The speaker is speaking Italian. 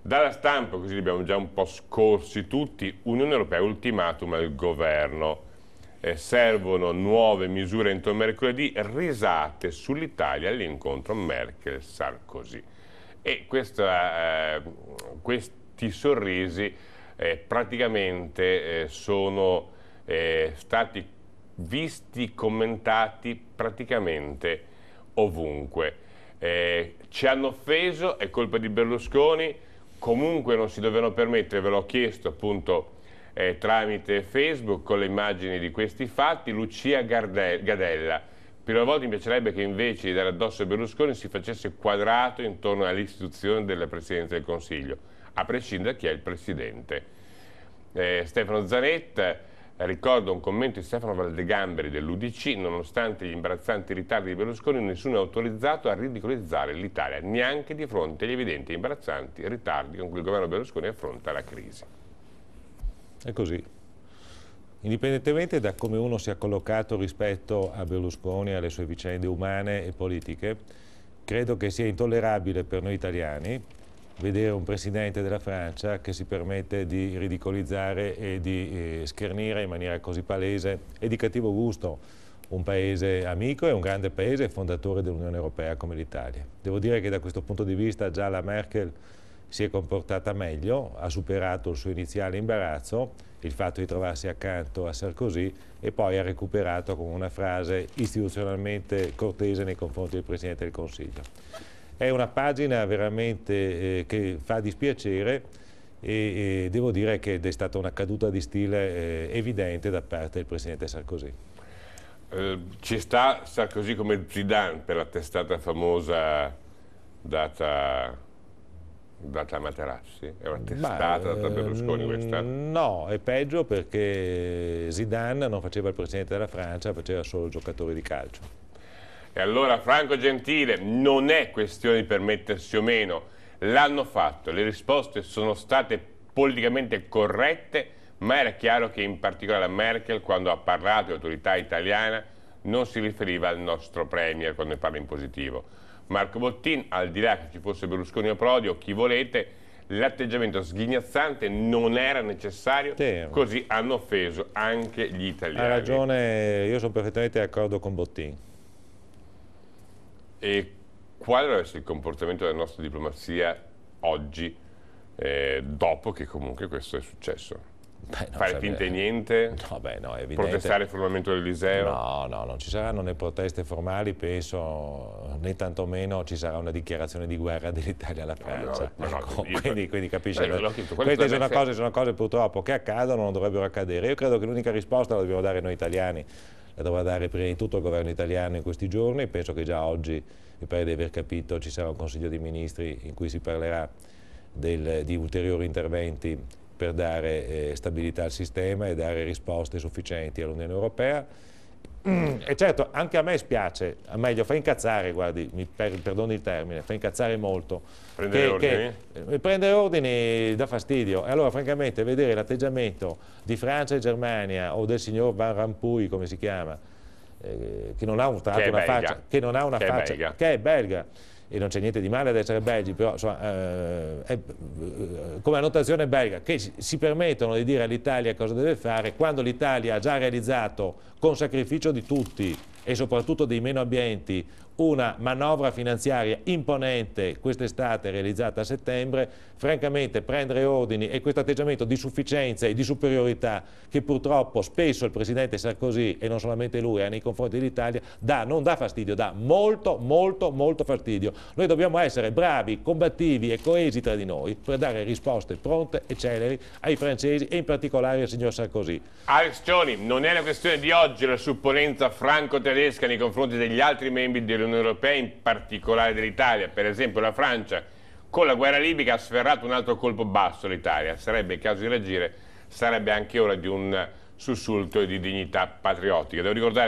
Dalla stampa, così li abbiamo già un po' scorsi tutti, Unione Europea ultimatum al governo. Servono nuove misure entro mercoledì, risate sull'Italia all'incontro Merkel-Sarkozy. E questi sorrisi praticamente sono stati visti, commentati praticamente ovunque. Ci hanno offeso, è colpa di Berlusconi, comunque non si dovevano permettere, ve l'ho chiesto appunto tramite Facebook con le immagini di questi fatti. Lucia Gadella: per una volta mi piacerebbe che invece di dare addosso a Berlusconi si facesse quadrato intorno all'istituzione della Presidenza del Consiglio, a prescindere da chi è il Presidente. Stefano Zanetta ricorda un commento di Stefano Valdegamberi dell'UDC: nonostante gli imbarazzanti ritardi di Berlusconi, nessuno è autorizzato a ridicolizzare l'Italia, neanche di fronte agli evidenti e imbarazzanti ritardi con cui il governo Berlusconi affronta la crisi. È così. Indipendentemente da come uno sia collocato rispetto a Berlusconi e alle sue vicende umane e politiche, credo che sia intollerabile per noi italiani vedere un presidente della Francia che si permette di ridicolizzare e di schernire in maniera così palese e di cattivo gusto un paese amico e un grande paese fondatore dell'Unione Europea come l'Italia. Devo dire che da questo punto di vista già la Merkel si è comportata meglio, ha superato il suo iniziale imbarazzo, il fatto di trovarsi accanto a Sarkozy, e poi ha recuperato con una frase istituzionalmente cortese nei confronti del Presidente del Consiglio. È una pagina veramente che fa dispiacere e devo dire che è stata una caduta di stile evidente da parte del Presidente Sarkozy. Ci sta Sarkozy come Zidane per la testata famosa data a Materazzi? È una testata data a Berlusconi questa? No, è peggio perché Zidane non faceva il Presidente della Francia, faceva solo il giocatore di calcio. E allora, Franco Gentile, non è questione di permettersi o meno, l'hanno fatto, le risposte sono state politicamente corrette, ma era chiaro che in particolare la Merkel, quando ha parlato di autorità italiana, non si riferiva al nostro premier quando ne parla in positivo. Marco Bottin, al di là che ci fosse Berlusconi o Prodi o chi volete, l'atteggiamento sghignazzante non era necessario, sì. Così hanno offeso anche gli italiani. Ha ragione, io sono perfettamente d'accordo con Bottin. E quale deve essere il comportamento della nostra diplomazia oggi, dopo che comunque questo è successo? Fare finta di niente? No, beh, no, è evidente. Protestare formalmente all'Eliseo? No, no, non ci saranno né proteste formali, penso, né tantomeno ci sarà una dichiarazione di guerra dell'Italia alla Francia. Quindi capisci, queste sono cose purtroppo che accadono, non dovrebbero accadere. Io credo che l'unica risposta la dobbiamo dare noi italiani, la dovrà dare prima di tutto il governo italiano in questi giorni. Penso che già oggi, mi pare di aver capito, ci sarà un Consiglio dei Ministri in cui si parlerà di ulteriori interventi per dare stabilità al sistema e dare risposte sufficienti all'Unione Europea. E certo, anche a me spiace, meglio, fa incazzare, guardi, perdoni il termine, fa incazzare molto. Prendere ordini? Prendere ordini dà fastidio. E allora, francamente, vedere l'atteggiamento di Francia e Germania o del signor Van Rompuy, come si chiama, che non ha una faccia, che è belga, e non c'è niente di male ad essere belgi, però insomma, come annotazione belga, che si permettono di dire all'Italia cosa deve fare quando l'Italia ha già realizzato con sacrificio di tutti e soprattutto dei meno abbienti una manovra finanziaria imponente quest'estate realizzata a settembre. Francamente prendere ordini e questo atteggiamento di sufficienza e di superiorità che purtroppo spesso il Presidente Sarkozy e non solamente lui ha nei confronti dell'Italia non dà fastidio, dà molto fastidio. Noi dobbiamo essere bravi, combattivi e coesi tra di noi per dare risposte pronte e celeri ai francesi e in particolare al signor Sarkozy. Alex Cioni, non è una questione di oggi la supponenza franco-tedesca nei confronti degli altri membri dell'Unione Europea, in particolare dell'Italia. Per esempio la Francia con la guerra libica ha sferrato un altro colpo basso all'Italia. Sarebbe il caso di reagire, sarebbe anche ora di un sussulto di dignità patriottica. Devo ricordare